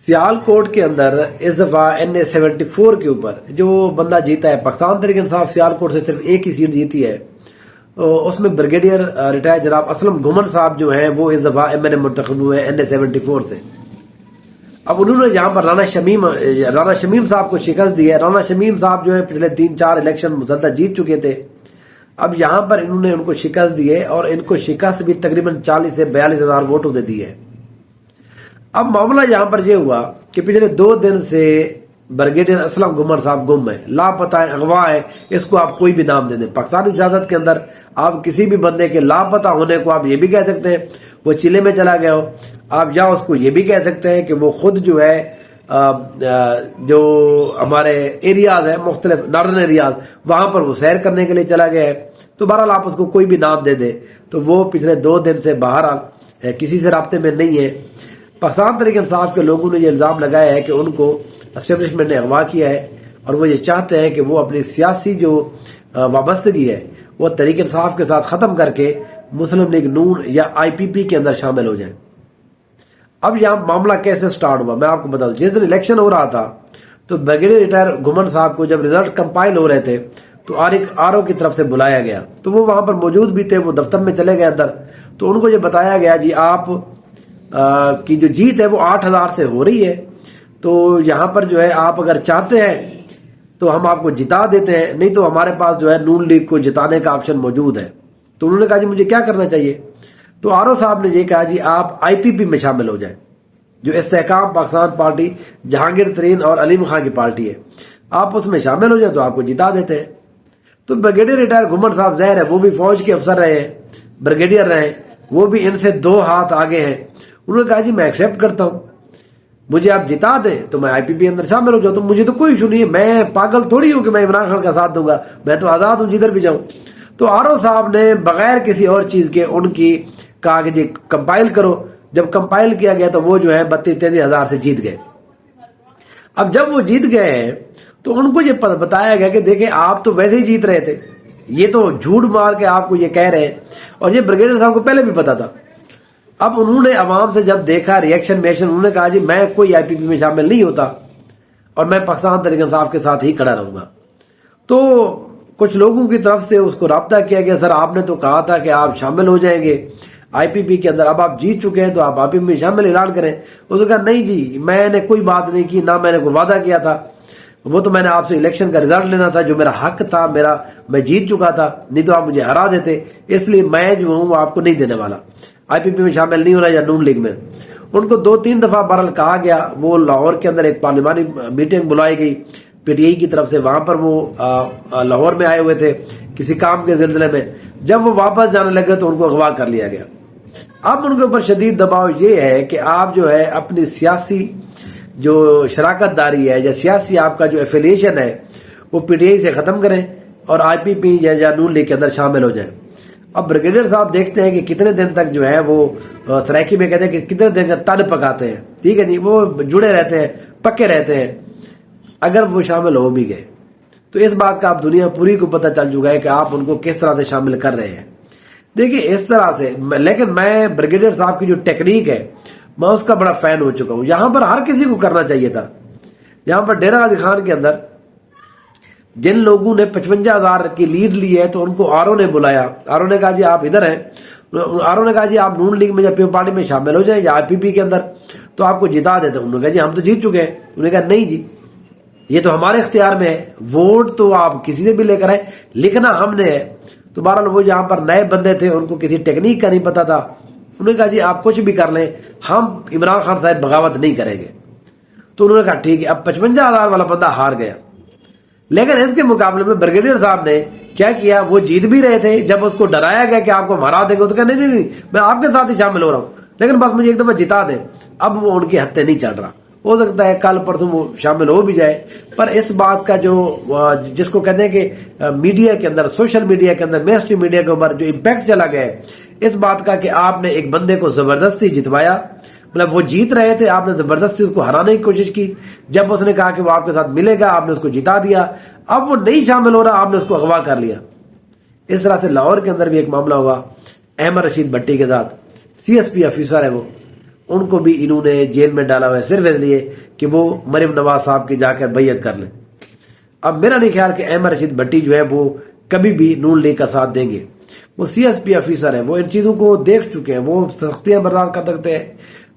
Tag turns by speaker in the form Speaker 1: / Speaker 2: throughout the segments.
Speaker 1: سیالکوٹ کے اندر اس دفعہ NA-74 کے اوپر جو بندہ جیتا ہے، پاکستان تحریک انصاف سیالکوٹ سے صرف ایک ہی سیٹ جیتی ہے، اس میں بریگیڈیئر ریٹائر جناب اسلم گھمن صاحب جو ہیں وہ اس دفعہ MNA منتخب ہوئے ہیں NA-74 سے۔ اب انہوں نے یہاں پر رانا شمیم صاحب کو شکست دی ہے۔ رانا شمیم صاحب جو ہے پچھلے 3-4 الیکشن مسلسل جیت چکے تھے، اب یہاں پر انہوں نے ان کو شکست دی ہے اور ان کو شکست بھی تقریباً 40 سے 42 ہزار ووٹوں دے دی ہے۔ اب معاملہ یہاں پر یہ ہوا کہ پچھلے 2 دن سے بریگیڈیئر اسلم گھمن صاحب گم ہے، لاپتہ ہے، اغوا ہے، اس کو آپ کوئی بھی نام دے دیں۔ پاکستانی سیاست کے اندر آپ کسی بھی بندے کے لاپتہ ہونے کو آپ یہ بھی کہہ سکتے ہیں وہ چلے میں چلا گیا ہو، آپ یا اس کو یہ بھی کہہ سکتے ہیں کہ وہ خود جو ہے جو ہمارے ایریاز ہیں، مختلف ناردرن ایریاز، وہاں پر وہ سیر کرنے کے لیے چلا گیا ہے۔ تو بہرحال آپ اس کو کوئی بھی نام دے دے، تو وہ پچھلے 2 دن سے بہرحال کسی سے رابطے میں نہیں ہے۔ پاکستان تحریک انصاف کے لوگوں نے یہ الزام لگایا ہے کہ ان کو اسٹیبلشمنٹ نے اغوا کیا ہے اور وہ یہ چاہتے ہیں کہ وہ اپنی سیاسی جو وابستگی ہے وہ تحریک انصاف کے ساتھ ختم کر کے مسلم لیگ نون یا IPP کے اندر شامل ہو جائیں۔ اب یہاں معاملہ کیسے سٹارٹ ہوا میں آپ کو بتا دوں۔ جس دن الیکشن ہو رہا تھا تو بریگیڈیئر ریٹائر گھمن صاحب کو جب ریزلٹ کمپائل ہو رہے تھے تو RO کی طرف سے بلایا گیا، تو وہ وہاں پر موجود بھی تھے، وہ دفتر میں چلے گئے اندر، تو ان کو یہ بتایا گیا جی آپ کی جو جیت ہے وہ 8,000 سے ہو رہی ہے، تو یہاں پر جو ہے آپ اگر چاہتے ہیں تو ہم آپ کو جتا دیتے ہیں، نہیں تو ہمارے پاس جو ہے نون لیگ کو جتانے کا آپشن موجود ہے۔ تو انہوں نے کہا جی مجھے کیا کرنا چاہیے؟ تو RO صاحب نے یہ کہا جی آپ IPP میں شامل ہو جائیں، جو استحکام پاکستان پارٹی جہانگیر ترین اور علیم خان کی پارٹی ہے، آپ اس میں شامل ہو جائیں تو آپ کو جتا دیتے ہیں۔ تو بریگیڈیئر ریٹائر گھمن صاحب ظاہر ہے وہ بھی فوج کے افسر رہے ہیں، بریگیڈیئر رہے، وہ بھی ان سے 2 ہاتھ آگے ہیں۔ انہوں نے کہا جی میں ایکسیپٹ کرتا ہوں، مجھے آپ جتا دیں تو میں IPP اندر شامل ہو جاؤں، تو مجھے تو کوئی ایشو نہیں ہے، میں پاگل تھوڑی ہوں کہ میں عمران خان کا ساتھ دوں گا، میں تو آزاد ہوں جدھر بھی جاؤں۔ تو RO صاحب نے بغیر کسی اور چیز کے ان کی کہا کہ جی کمپائل کرو، جب کمپائل کیا گیا تو وہ جو ہے 32-33 ہزار سے جیت گئے۔ اب جب وہ جیت گئے ہیں تو ان کو یہ بتایا گیا کہ دیکھیں آپ تو ویسے ہی جیت رہے تھے، یہ تو جھوٹ مار کے آپ کو یہ کہہ رہے ہیں، اور یہ بریگیڈیئر صاحب کو پہلے بھی پتا تھا۔ اب انہوں نے عوام سے جب دیکھا ریئیکشن انہوں نے کہا جی میں کوئی IPP میں شامل نہیں ہوتا اور میں پاکستان تحریک انصاف کے ساتھ ہی کھڑا رہوں گا۔ تو کچھ لوگوں کی طرف سے اس کو رابطہ کیا گیا، سر آپ نے تو کہا تھا کہ آپ شامل ہو جائیں گے IPP کے اندر، اب آپ جیت چکے ہیں تو آپ IPP میں شامل اعلان کریں۔ اس نے کہا نہیں جی میں نے کوئی بات نہیں کی، نہ میں نے کوئی وعدہ کیا تھا، وہ تو میں نے آپ سے الیکشن کا رزلٹ لینا تھا، جو میرا حق تھا، میں جیت چکا تھا، نہیں تو آپ مجھے ہرا دیتے، اس لیے میں جو ہوں وہ آپ کو نہیں دینے والا، IPP میں شامل نہیں ہونا یا نون لیگ میں۔ ان کو 2-3 دفعہ بہرحال کہا گیا، وہ لاہور کے اندر ایک پارلیمانی میٹنگ بلائی گئی PTI کی طرف سے، وہاں پر وہ لاہور میں آئے ہوئے تھے کسی کام کے سلسلے میں، جب وہ واپس جانے لگے تو ان کو اغوا کر لیا گیا۔ اب ان کے اوپر شدید دباؤ یہ ہے کہ آپ جو ہے اپنی سیاسی جو شراکت داری ہے یا سیاسی آپ کا جو ایفیلیشن ہے وہ PTI سے ختم کریں اور IPP یا نون لیگ کے اندر شامل ہو جائیں۔ اب بریگیڈیئر صاحب دیکھتے ہیں کہ کتنے دن تک جو ہے وہ سرائکی میں کہتے ہیں کہ کتنے دن کا تڑ پکاتے ہیں، ٹھیک ہے جی، وہ جڑے رہتے ہیں، پکے رہتے ہیں۔ اگر وہ شامل ہو بھی گئے تو اس بات کا آپ دنیا پوری کو پتہ چل چکا ہے کہ آپ ان کو کس طرح سے شامل کر رہے ہیں۔ دیکھیں اس طرح سے، لیکن میں بریگیڈیئر صاحب کی جو ٹیکنیک ہے میں اس کا بڑا فین ہو چکا ہوں۔ یہاں پر ہر کسی کو کرنا چاہیے تھا۔ یہاں پر ڈیرہ غازی خان کے اندر جن لوگوں نے 55,000 کی لیڈ لی ہے تو ان کو RO نے بلایا، RO نے کہا جی آپ ادھر ہیں، RO نے کہا جی آپ نون لیگ میں یا پیپل پارٹی میں شامل ہو جائیں یا IPP کے اندر تو آپ کو جتا دیتے ہیں۔ انہوں نے کہا جی ہم تو جیت چکے ہیں۔ انہوں نے کہا نہیں جی یہ تو ہمارے اختیار میں ہے، ووٹ تو آپ کسی سے بھی لے کر آئے، لکھنا ہم نے ہے۔ تو بہرحال وہ یہاں پر نئے بندے تھے، ان کو کسی ٹیکنیک کا نہیں پتا تھا، انہوں نے کہا جی آپ کچھ بھی کر لیں ہم عمران خان صاحب بغاوت نہیں کریں گے۔ تو انہوں نے کہا ٹھیک ہے۔ اب 55,000 والا بندہ ہار گیا، لیکن اس کے مقابلے میں بریگیڈیئر صاحب نے کیا کیا، وہ جیت بھی رہے تھے، جب اس کو ڈرایا گیا کہ آپ کو ہرا دیں گے تو کہا نہیں نہیں میں آپ کے ساتھ ہی شامل ہو رہا ہوں، لیکن بس مجھے ایک دفعہ جتا دیں۔ اب وہ ان کی ہتھے نہیں چڑھ رہا، ہو سکتا ہے کل پرسوں وہ شامل ہو بھی جائے، پر اس بات کا جو جس کو کہتے ہیں کہ میڈیا کے اندر، سوشل میڈیا کے اندر، مین اسٹریم میڈیا کے اوپر جو امپیکٹ چلا گیا ہے اس بات کا کہ آپ نے ایک بندے کو زبردستی جتوایا، مطلب وہ جیت رہے تھے، آپ نے زبردستی اس کو ہرانے کی کوشش کی، جب اس نے کہا کہ وہ آپ کے ساتھ ملے گا آپ نے اس کو جتا دیا، اب وہ نہیں شامل ہو رہا آپ نے اس کو اغوا کر لیا۔ اس طرح سے لاہور کے اندر بھی ایک معاملہ ہوا احمد رشید بھٹی کے ساتھ، CSP آفیسر ہے، ان کو بھی انہوں نے جیل میں ڈالا ہوا ہے صرف اس لیے کہ وہ مریم نواز صاحب کی جا کر بیعت کر لیں. اب میرا نہیں خیال کہ احمد رشید بھٹی جو ہے وہ کبھی بھی نون لیگ کا ساتھ دیں گے. وہ سی ایس پی آفیسر ہیں, وہ ان چیزوں کو دیکھ چکے ہیں, وہ سختیاں برداشت کر سکتے ہیں.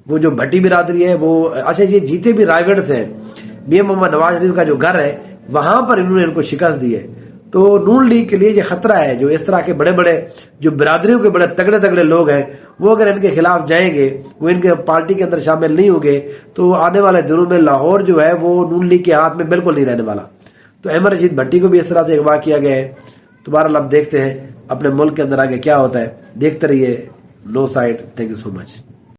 Speaker 1: وہ جو بھٹی برادری ہے وہ اچھا یہ جیتے بھی رائے گڑھ سے ہیں, بی ایم محمد نواز شریف کا جو گھر ہے وہاں پر انہوں نے ان کو شکست دی ہے. تو نون لیگ کے لیے یہ خطرہ ہے جو اس طرح کے بڑے بڑے جو برادریوں کے بڑے تگڑے تگڑے لوگ ہیں وہ اگر ان کے خلاف جائیں گے, وہ ان کے پارٹی کے اندر شامل نہیں ہوں گے, تو آنے والے دنوں میں لاہور جو ہے وہ نون لیگ کے ہاتھ میں بالکل نہیں رہنے والا. تو احمد رشید بھٹی کو بھی اس طرح سے اغوا کیا گیا ہے. تو بہرحال اب دیکھتے ہیں اپنے ملک کے اندر آگے کیا ہوتا ہے. دیکھتے رہیے no side. Thank you so much.